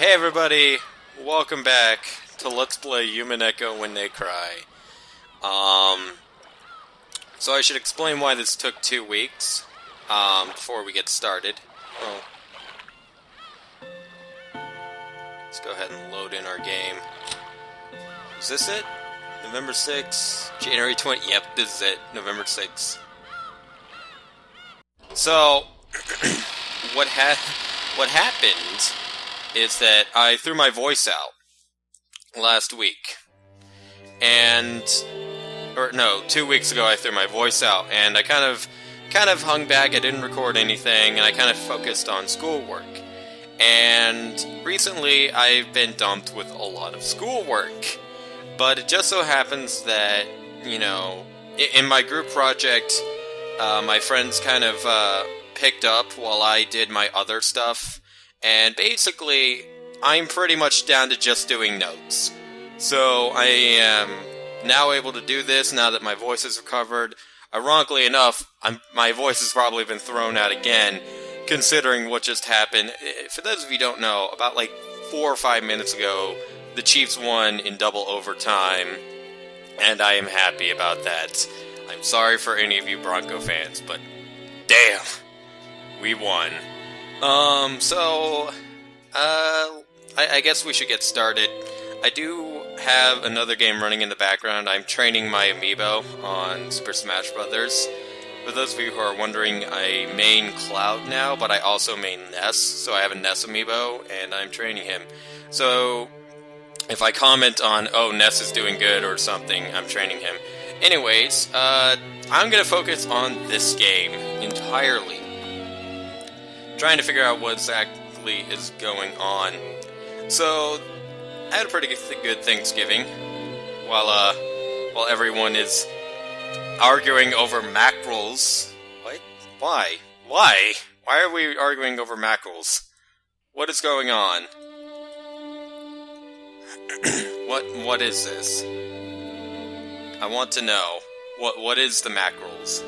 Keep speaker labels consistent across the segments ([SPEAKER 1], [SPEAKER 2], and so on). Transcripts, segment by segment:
[SPEAKER 1] Hey everybody, welcome back to Let's Play Umineko When They Cry. So I should explain why this took 2 weeks, before we get started. Oh. Let's go ahead and load in our game. Is this it? November 6th, January 20th, yep, this is it, November 6th. So, what happened is that I threw my voice out last week, or no, 2 weeks ago I threw my voice out, and I kind of hung back. I didn't record anything, and I kind of focused on schoolwork. And recently I've been dumped with a lot of schoolwork, but it just so happens that, you know, in my group project, my friends kind of picked up while I did my other stuff. And basically, I'm pretty much down to just doing notes. So I am now able to do this now that my voice is recovered. Ironically enough, my voice has probably been thrown out again, considering what just happened. For those of you who don't know, about like 4 or 5 minutes ago, the Chiefs won in double overtime, and I am happy about that. I'm sorry for any of you Bronco fans, but damn, we won. I guess we should get started. I do have another game running in the background. I'm training my amiibo on Super Smash Bros. For those of you who are wondering, I main Cloud now, but I also main Ness, so I have a Ness amiibo, and I'm training him. So, if I comment on, oh, Ness is doing good or something, I'm training him. Anyways, I'm gonna focus on this game entirely. Trying to figure out what exactly is going on. So, I had a pretty good Thanksgiving, while everyone is arguing over mackerels. What? Why? Why? Why are we arguing over mackerels? What is going on? What is this? I want to know. What is the mackerels?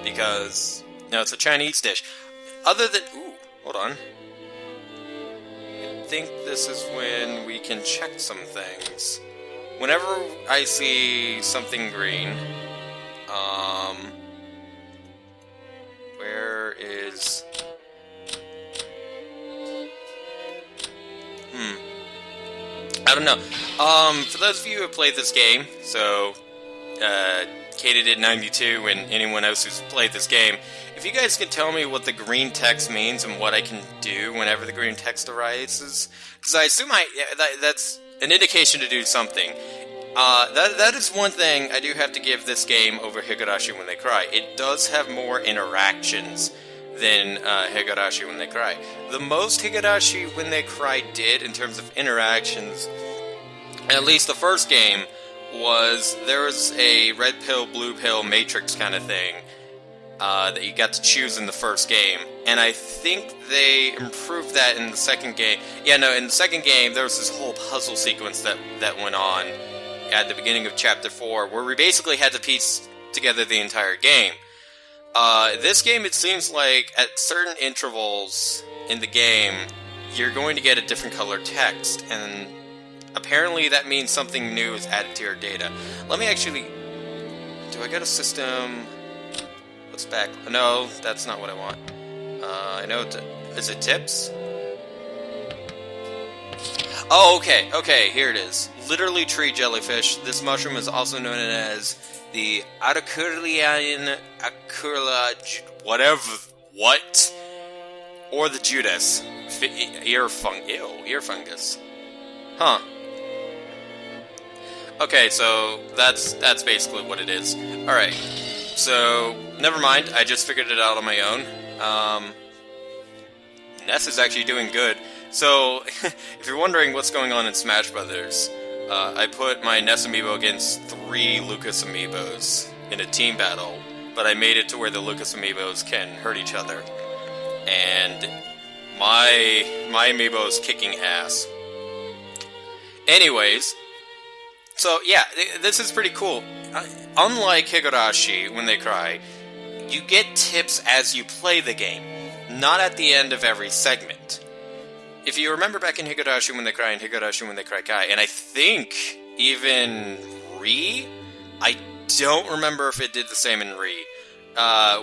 [SPEAKER 1] Because, no, it's a Chinese dish. Other than... Ooh, hold on. I think this is when we can check some things. Whenever I see something green, where is... I don't know. For those of you who have played this game, so, Katie did 92 and anyone else who's played this game, if you guys can tell me what the green text means and what I can do whenever the green text arises, because I assume that's an indication to do something. That is one thing I do have to give this game over Higurashi When They Cry. It does have more interactions than Higurashi When They Cry. The most Higurashi When They Cry did in terms of interactions, at least the first game, was there was a red pill, blue pill matrix kind of thing that you got to choose in the first game, and I think they improved that in the second game. Yeah, no, in the second game there was this whole puzzle sequence that went on at the beginning of Chapter 4, where we basically had to piece together the entire game. This game, it seems like at certain intervals in the game, you're going to get a different color text, and apparently that means something new is added to your data. Let me actually... Do I get a system... What's back? No, that's not what I want. I know is it tips? Oh, okay, here it is. Literally tree jellyfish. This mushroom is also known as the Aracurlian whatever, what? Or the Judas. Ear fungus. Huh. Okay, so that's basically what it is. Alright, so, never mind, I just figured it out on my own. Ness is actually doing good. So, if you're wondering what's going on in Smash Brothers, I put my Ness amiibo against 3 Lucas amiibos in a team battle, but I made it to where the Lucas amiibos can hurt each other. And my amiibo is kicking ass. Anyways, so yeah, this is pretty cool. Unlike Higurashi When They Cry, you get tips as you play the game, not at the end of every segment. if you remember back in Higurashi When They Cry and Higurashi When They Cry Kai, and I think even Ri, I don't remember if it did the same in Ri.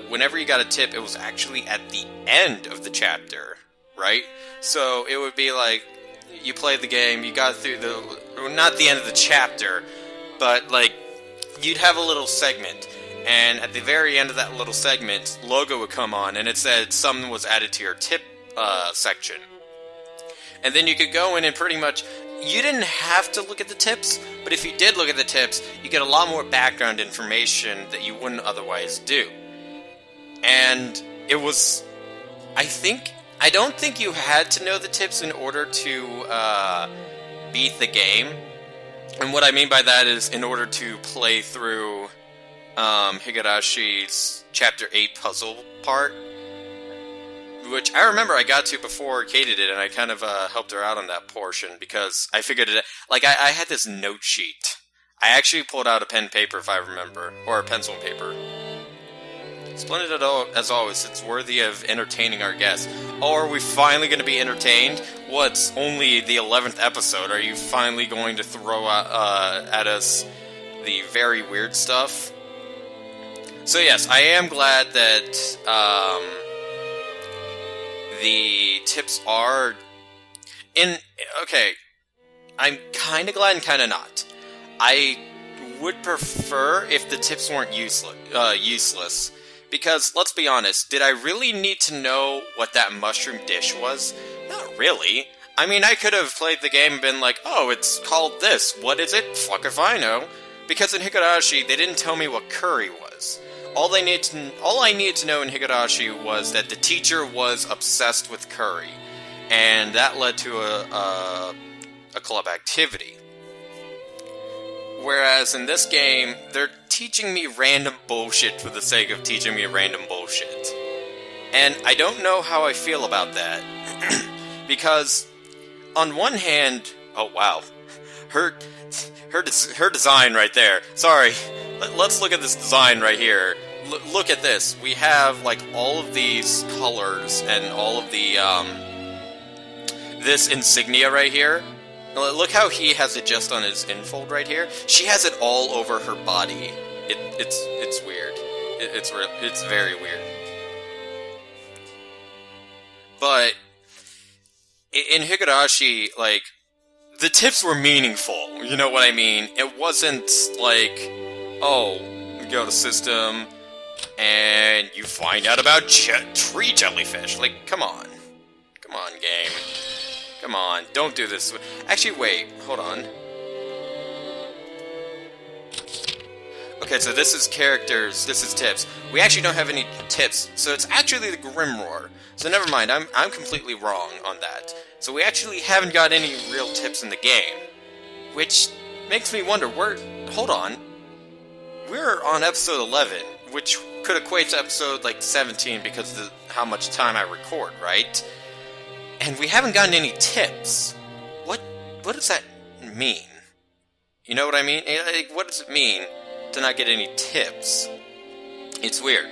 [SPEAKER 1] Whenever you got a tip, it was actually at the end of the chapter, right? So it would be like, you played the game, you got through not the end of the chapter, but like, you'd have a little segment, and at the very end of that little segment, logo would come on, and it said something was added to your tip section. And then you could go in and pretty much, you didn't have to look at the tips, but if you did look at the tips, you get a lot more background information that you wouldn't otherwise do. And it was, I don't think you had to know the tips in order to beat the game. And what I mean by that is in order to play through Higarashi's Chapter 8 puzzle part, which I remember I got to before Katie did, and I kind of helped her out on that portion, because I figured it, like, I had this note sheet. I actually pulled out a pen and paper, if I remember, or a pencil and paper. Splendid as always, it's worthy of entertaining our guests. Oh, are we finally going to be entertained? What's only the 11th episode? Are you finally going to throw at us the very weird stuff? So yes, I am glad that the tips are in... Okay, I'm kind of glad and kind of not. I would prefer if the tips weren't useless. Because, let's be honest, did I really need to know what that mushroom dish was? Not really. I mean, I could have played the game and been like, oh, it's called this. What is it? Fuck if I know. Because in Higurashi, they didn't tell me what curry was. All I needed to know in Higurashi was that the teacher was obsessed with curry. And that led to a club activity. Whereas in this game, they're teaching me random bullshit for the sake of teaching me random bullshit. And I don't know how I feel about that. Because, on one hand... Oh, wow. Her design right there. Sorry. Let's look at this design right here. Look at this. We have, like, all of these colors and all of the, this insignia right here. Look how he has it just on his infold right here. She has it all over her body. It's weird. It's very weird. But in Higurashi, like, the tips were meaningful. You know what I mean? It wasn't like, oh, you go to system and you find out about tree jellyfish. Like, come on. Come on, game. Come on, don't do this. Actually, wait, hold on. Okay, so this is characters, this is tips. We actually don't have any tips, so it's actually the Grimroar. So never mind, I'm completely wrong on that. So we actually haven't got any real tips in the game. Which makes me wonder, hold on. We're on episode 11, which could equate to episode, like, 17 because of how much time I record, right? And we haven't gotten any tips. What does that mean? You know what I mean? Like, what does it mean to not get any tips? It's weird.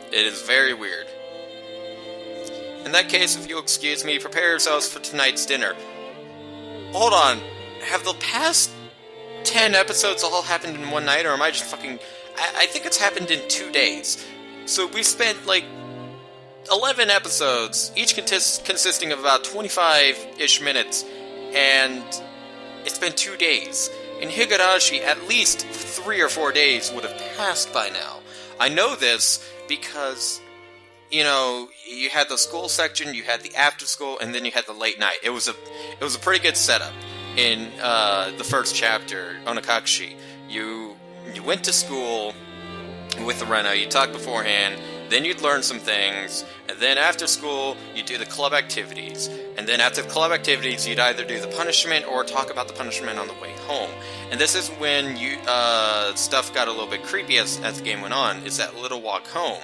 [SPEAKER 1] It is very weird. In that case, if you'll excuse me, prepare yourselves for tonight's dinner. Hold on. Have the past 10 episodes all happened in one night, or am I just fucking... I think it's happened in 2 days. So we spent, like, 11 episodes, each consisting of about 25-ish minutes, and it's been 2 days. In Higurashi, at least 3 or 4 days would have passed by now. I know this because, you know, you had the school section, you had the after school, and then you had the late night. It was a pretty good setup in the first chapter, Onakakushi. You went to school with the Rena, you talked beforehand, then you'd learn some things, and then after school, you'd do the club activities. And then after the club activities, you'd either do the punishment or talk about the punishment on the way home. And this is when stuff got a little bit creepy as the game went on, is that little walk home.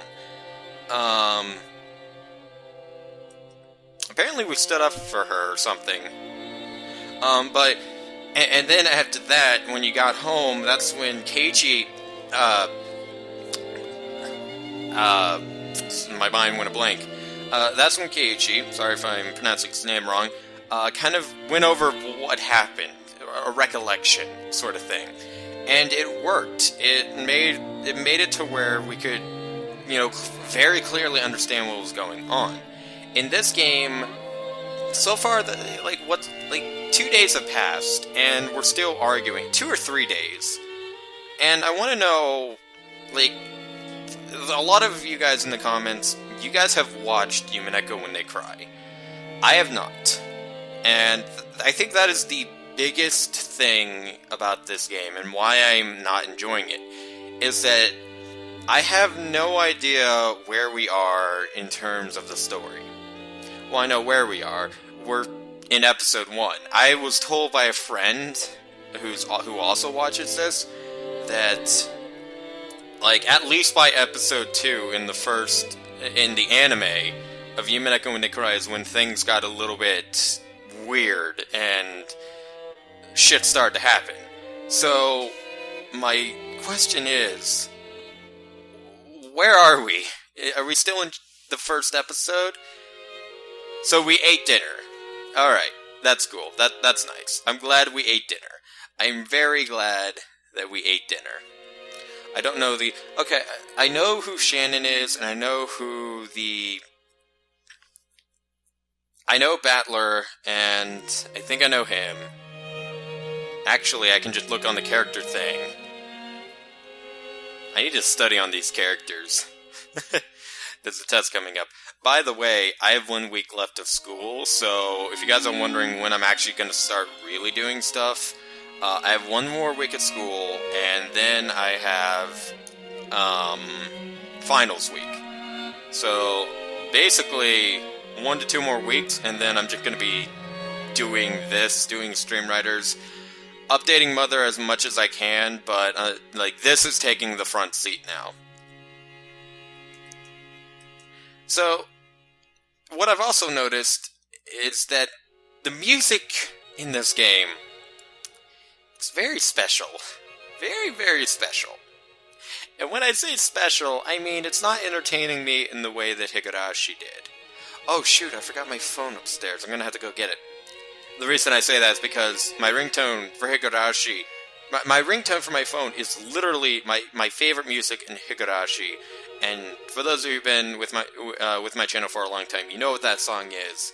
[SPEAKER 1] Apparently we stood up for her or something. And then after that, when you got home, that's when Keiji, my mind went a blank. That's when Keiji, sorry if I'm pronouncing his name wrong, kind of went over what happened, a recollection sort of thing, and it worked. It made it to where we could, very clearly understand what was going on. In this game, so far, 2 days have passed, and we're still arguing. 2 or 3 days. And I want to know, a lot of you guys in the comments, you guys have watched Umineko When They Cry. I have not. And I think that is the biggest thing about this game, and why I'm not enjoying it, is that I have no idea where we are in terms of the story. Well, I know where we are. We're in episode 1. I was told by a friend who also watches this that, at least by episode 2 in the anime of Umineko When They Cry is when things got a little bit weird and shit started to happen. So, my question is, where are we? Are we still in the first episode? So we ate dinner. Alright, that's cool. That's nice. I'm glad we ate dinner. I'm very glad that we ate dinner. I don't know okay, I know who Shannon is, and I know I know Battler, and I think I know him. Actually, I can just look on the character thing. I need to study on these characters. There's a test coming up. By the way, I have 1 week left of school, so if you guys are wondering when I'm actually going to start really doing stuff, I have 1 more week at school, and then I have finals week. So basically, 1 to 2 more weeks, and then I'm just going to be doing Stream Writers, updating Mother as much as I can, but this is taking the front seat now. So, what I've also noticed is that the music in this game, it's very special. Very, very special. And when I say special, I mean it's not entertaining me in the way that Higurashi did. Oh shoot, I forgot my phone upstairs. I'm gonna have to go get it. The reason I say that is because my ringtone for Higurashi, my ringtone for my phone is literally my favorite music in Higurashi. And for those of you who've been with my channel for a long time, you know what that song is.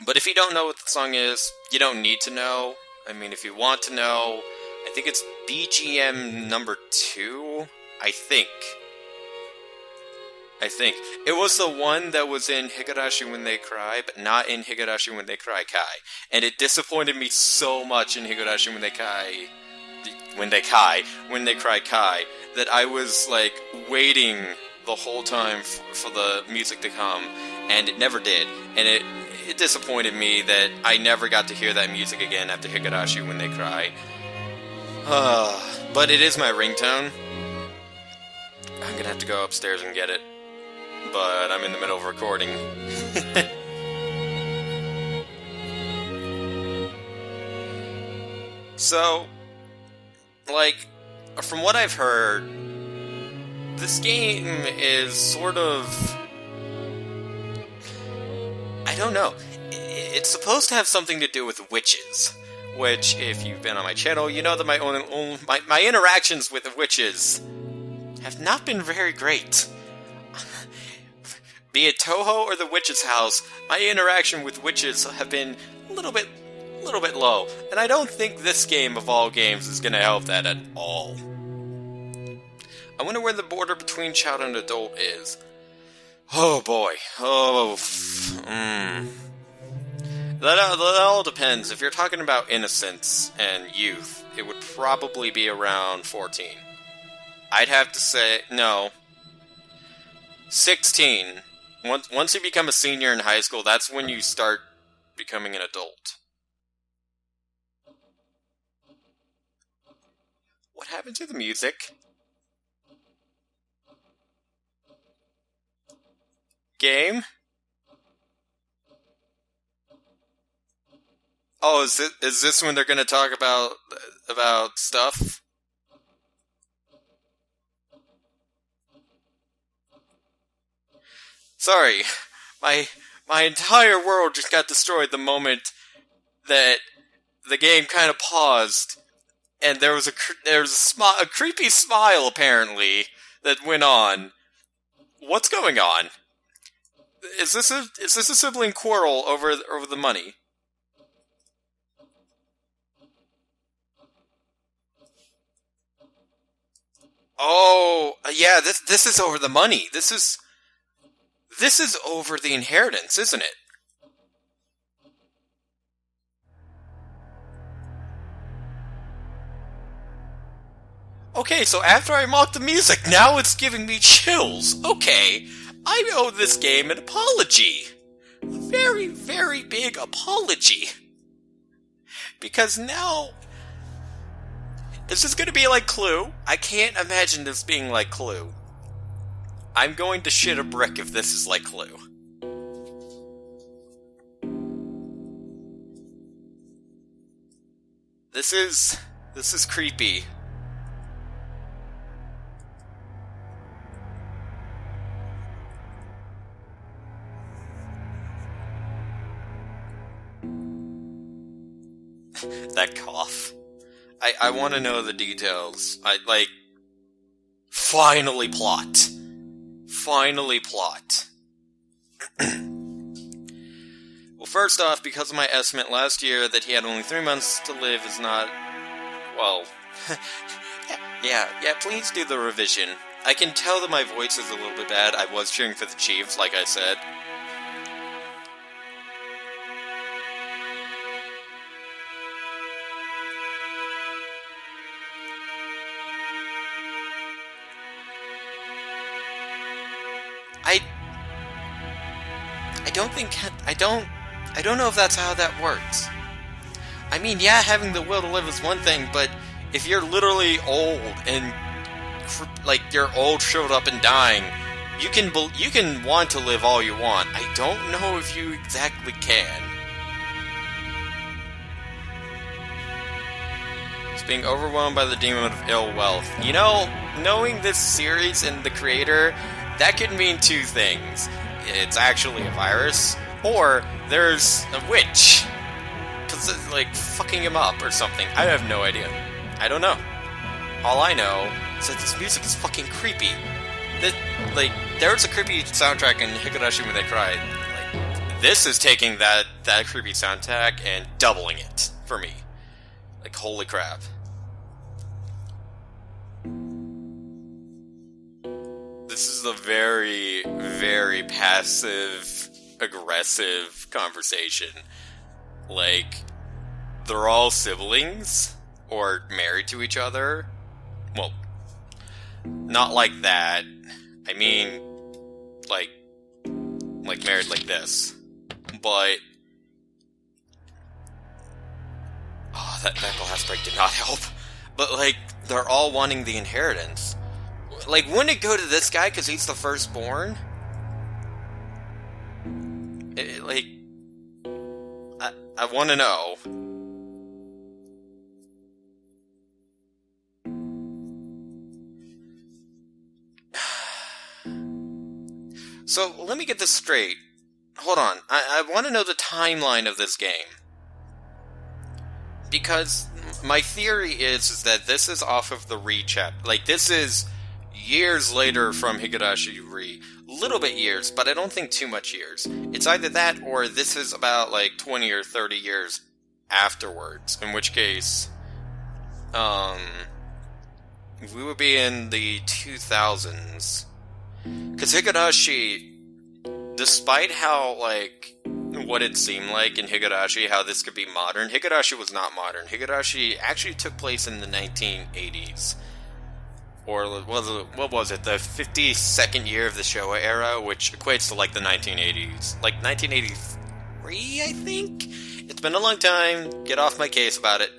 [SPEAKER 1] But if you don't know what the song is, you don't need to know. I mean, if you want to know, I think it's BGM number 2, I think. It was the one that was in Higurashi When They Cry, but not in Higurashi When They Cry Kai. And it disappointed me so much in Higurashi When They Cry Kai, that I was, waiting the whole time for the music to come, and it never did. And it disappointed me that I never got to hear that music again after Higurashi When They Cry. But it is my ringtone. I'm gonna have to go upstairs and get it. But I'm in the middle of recording. So, from what I've heard, this game is sort of... I don't know. It's supposed to have something to do with witches. Which, if you've been on my channel, you know that my interactions with witches have not been very great. Be it Toho or the witch's house, my interaction with witches have been a little bit low. And I don't think this game of all games is going to help that at all. I wonder where the border between child and adult is. Oh boy. That all depends. If you're talking about innocence and youth, it would probably be around 14. I'd have to say, no. 16. Once you become a senior in high school, that's when you start becoming an adult. What happened to the music? Game? Oh, is this when they're gonna talk about stuff? Sorry, my My entire world just got destroyed the moment that the game kind of paused, and there was a creepy smile apparently that went on. What's going on? Is this a sibling quarrel over the money? Oh, yeah, this is over the money. This is over the inheritance, isn't it? Okay, so after I mocked the music, now it's giving me chills. Okay, I owe this game an apology. A very, very big apology. Because now... Is this gonna be like Clue? I can't imagine this being like Clue. I'm going to shit a brick if this is like Clue. This is creepy. That cough. I want to know the details. Finally plot. Finally plot. Well, first off, because of my estimate last year that he had only 3 months to live is not... Well... yeah, please do the revision. I can tell that my voice is a little bit bad. I was cheering for the Chiefs, like I said. I don't know if that's how that works. I mean, yeah, having the will to live is one thing, but if you're literally old and, your old showed up and dying, you can want to live all you want. I don't know if you exactly can. It's being overwhelmed by the demon of ill wealth. You know, knowing this series and the creator, that could mean two things. It's actually a virus, or there's a witch. Because it's, fucking him up or something. I have no idea. I don't know. All I know is that this music is fucking creepy. There's a creepy soundtrack in Higurashi When They Cry. This is taking that creepy soundtrack and doubling it for me. Holy crap. This is a very, very passive-aggressive conversation. They're all siblings, or married to each other. Well, not like that. I mean, married like this. But... Oh, that glass break did not help. But, they're all wanting the inheritance. Wouldn't it go to this guy because he's the firstborn? I want to know. So, let me get this straight. Hold on. I want to know the timeline of this game. Because my theory is that this is off of the Re-chapter. This is years later from Higurashi Re. Little bit years, but I don't think too much years. It's either that or this is about 20 or 30 years afterwards. In which case, we would be in the 2000s. Because Higurashi, despite how, what it seemed like in Higurashi, how this could be modern, Higurashi was not modern. Higurashi actually took place in the 1980s. Or what was it? The 52nd year of the Showa era, which equates to the 1980s. 1983, I think? It's been a long time. Get off my case about it.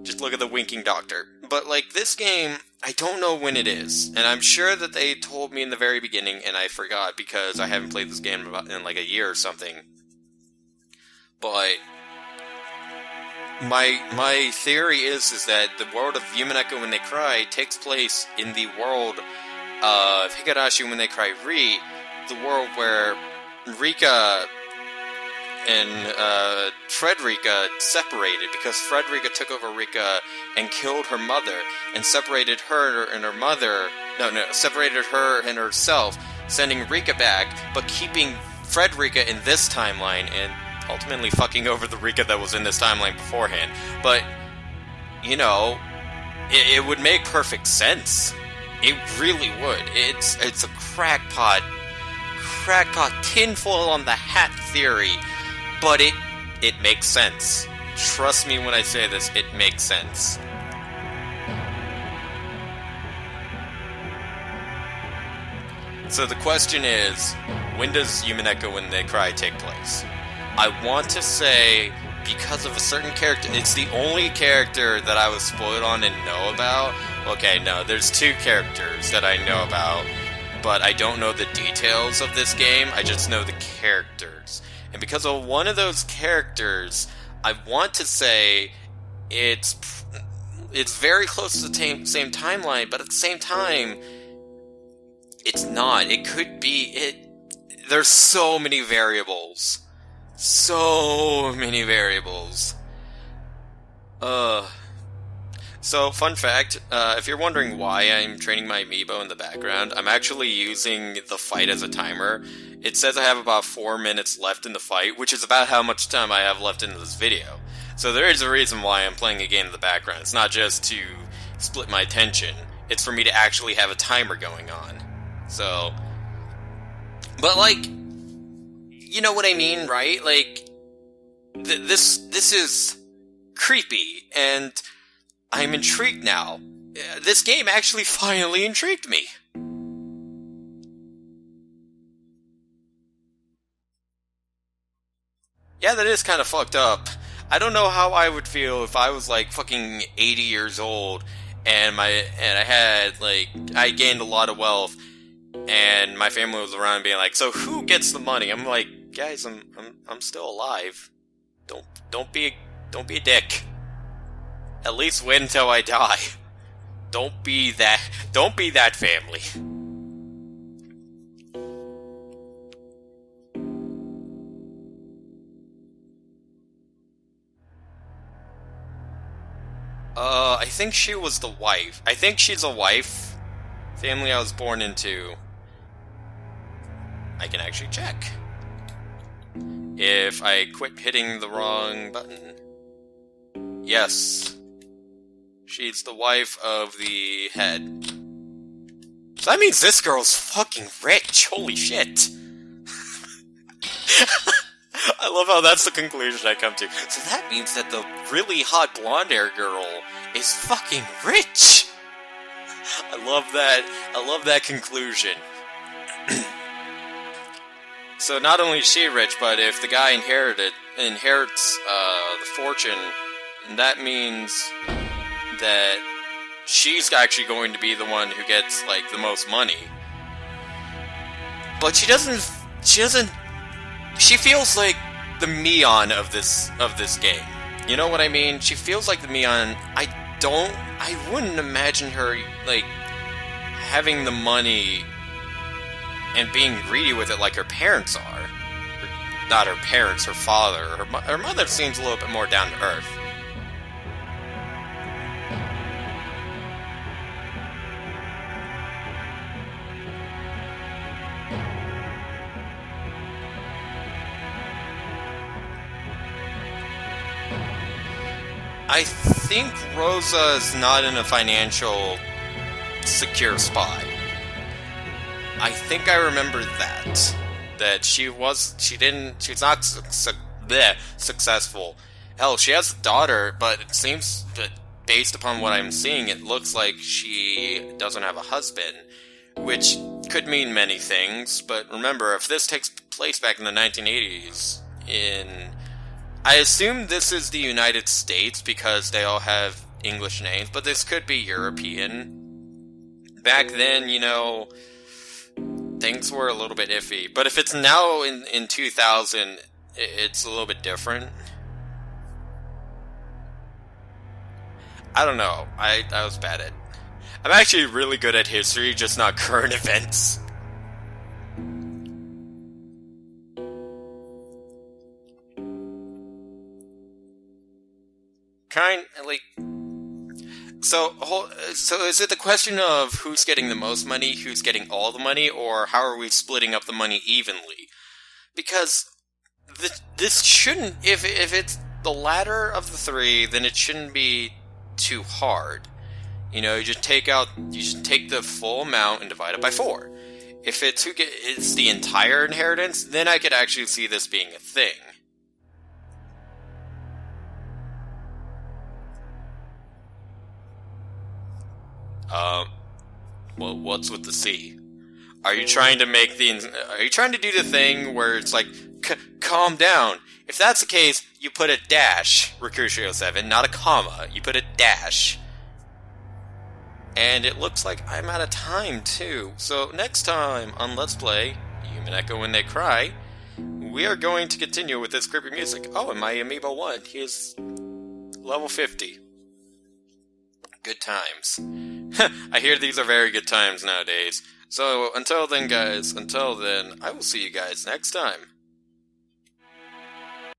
[SPEAKER 1] Just look at the winking doctor. But this game, I don't know when it is. And I'm sure that they told me in the very beginning and I forgot because I haven't played this game in a year or something. But my theory is that the world of Umineko When They Cry takes place in the world of Higurashi When They Cry Re, the world where Rika and Frederica separated because Frederica took over Rika and killed her mother and separated her and her mother. Separated her and herself, sending Rika back, but keeping Frederica in this timeline and ultimately fucking over the Rika that was in this timeline beforehand. But, you know, it would make perfect sense. It really would. It's a crackpot tinfoil on the hat theory, but it makes sense. Trust me when I say this, it makes sense. So the question is, when does Umineko When They Cry take place? I want to say, because of a certain character, it's the only character that I was spoiled on and know about. Okay, no, there's two characters that I know about, but I don't know the details of this game, I just know the characters. And because of one of those characters, I want to say it's very close to the same timeline, but at the same time, it's not. It could be it. There's so many variables. So many variables. So, fun fact, if you're wondering why I'm training my amiibo in the background, I'm actually using the fight as a timer. It says I have about 4 minutes left in the fight, which is about how much time I have left in this video. So there is a reason why I'm playing a game in the background. It's not just to split my attention. It's for me to actually have a timer going on. So, but like, you know what I mean, right? Like, this is creepy, and I'm intrigued now. This game actually finally intrigued me. Yeah, that is kind of fucked up. I don't know how I would feel if I was like fucking 80 years old and I gained a lot of wealth and my family was around being like, "So who gets the money?" I'm like, "Guys, I'm still alive. Don't be a dick. At least wait until I die. Don't be that family." I think she was the wife. I think she's a wife. Family I was born into. I can actually check. If I quit hitting the wrong button. Yes. She's the wife of the head. So that means this girl's fucking rich. Holy shit. I love how that's the conclusion I come to. So that means that the really hot blonde-hair girl is fucking rich. I love that. I love that conclusion. So not only is she rich, but if the guy inherits the fortune, that means that she's actually going to be the one who gets like the most money. But she feels like the Mion of this game. You know what I mean? She feels like the Mion. I wouldn't imagine her like having the money and being greedy with it like her parents are. Not her parents, her father. Her mother seems a little bit more down to earth. I think Rosa is not in a financial secure spot. I think I remember that she's not successful. Hell, she has a daughter, but it seems that based upon what I'm seeing, it looks like she doesn't have a husband, which could mean many things. But remember, if this takes place back in the 1980s, I assume this is the United States because they all have English names, but this could be European. Back then, you know, things were a little bit iffy. But if it's now in 2000, it's a little bit different. I don't know. I was bad at... I'm actually really good at history, just not current events. So is it the question of who's getting the most money, who's getting all the money, or how are we splitting up the money evenly? Because this shouldn't, if it's the latter of the three, then it shouldn't be too hard. You just take the full amount and divide it by 4. If it's the entire inheritance, then I could actually see this being a thing. Well, what's with the C? Are you trying to do the thing where it's like, calm down? If that's the case, you put a dash, Recurcio 7, not a comma. You put a dash. And it looks like I'm out of time, too. So next time on Let's Play Umineko When They Cry, we are going to continue with this creepy music. Oh, and my amiibo won. He is level 50. Good times. I hear these are very good times nowadays. So, until then, guys, I will see you guys next time.